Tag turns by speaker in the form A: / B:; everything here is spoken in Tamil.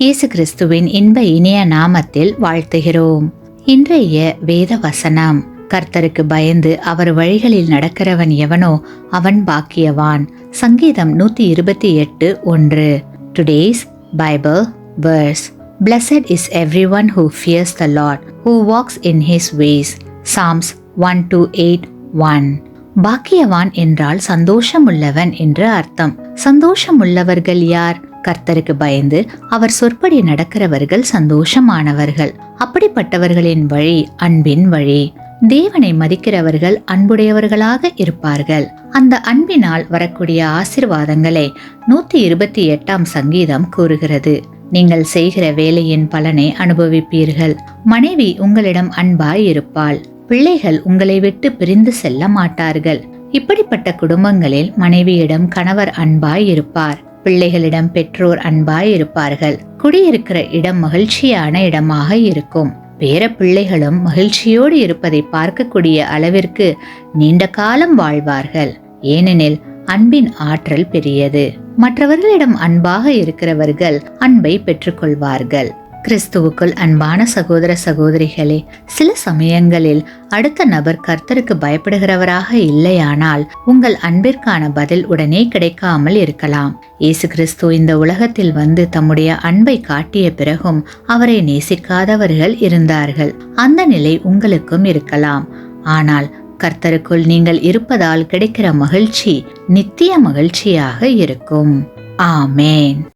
A: இயேசு கிறிஸ்துவின் இன்ப இனிய நாமத்தில் வாழ்த்துகிறோம். இன்றைய வேத வசனம்: கர்த்தருக்கு பயந்து அவர் வழிகளில் நடக்கிறவன் எவனோ அவன் பாக்கியவான். சங்கீதம் 128:1. Today's Bible verse: Blessed is everyone who fears the Lord, who walks in his ways. Psalms 128:1. பாக்கியவான் என்றால் சந்தோஷமுள்ளவன் என்று அர்த்தம். சந்தோஷமுள்ளவர்கள் யார்? கர்த்தருக்கு பயந்து அவர் சொற்படி நடக்கிறவர்கள் சந்தோஷமானவர்கள். அப்படிப்பட்டவர்களின் வழி அன்பின் வழி. தேவனை மதிக்கிறவர்கள் அன்புடையவர்களாக இருப்பார்கள். அந்த அன்பினால் வரக்கூடிய ஆசீர்வாதங்களை 128ஆம் சங்கீதம் கூறுகிறது. நீங்கள் செய்கிற வேலையின் பலனை அனுபவிப்பீர்கள். மனைவி உங்களிடம் அன்பாய் இருப்பாள். பிள்ளைகள் உங்களை விட்டு பிரிந்து செல்ல மாட்டார்கள். இப்படிப்பட்ட குடும்பங்களில் மனைவியிடம் கணவர் அன்பாய் இருப்பார். பிள்ளைகளிடம் பெற்றோர் அன்பாய் இருப்பார்கள். குடியிருக்கிற இடம் மகிழ்ச்சியான இடமாக இருக்கும். பேர பிள்ளைகளும் மகிழ்ச்சியோடு இருப்பதை பார்க்கக்கூடிய அளவிற்கு நீண்ட காலம் வாழ்வார்கள். ஏனெனில் அன்பின் ஆற்றல் பெரியது. மற்றவர்களிடம் அன்பாக இருக்கிறவர்கள் அன்பை பெற்றுக்கொள்வார்கள். கிறிஸ்துவுக்குள் அன்பான சகோதர சகோதரிகளே, சில சமயங்களில் அடுத்த நபர் கர்த்தருக்கு பயப்படுகிறவராக இல்லையானால் உங்கள் அன்பிற்கான பதில் உடனே கிடைக்காமல் இருக்கலாம். இயேசு கிறிஸ்து இந்த உலகத்தில் வந்து தம்முடைய அன்பை காட்டிய பிறகும் அவரை நேசிக்காதவர்கள் இருந்தார்கள். அந்த நிலை உங்களுக்கும் இருக்கலாம். ஆனால் கர்த்தருக்குள் நீங்கள் இருப்பதால் கிடைக்கிற மகிழ்ச்சி நித்திய மகிழ்ச்சியாக இருக்கும். ஆமேன்.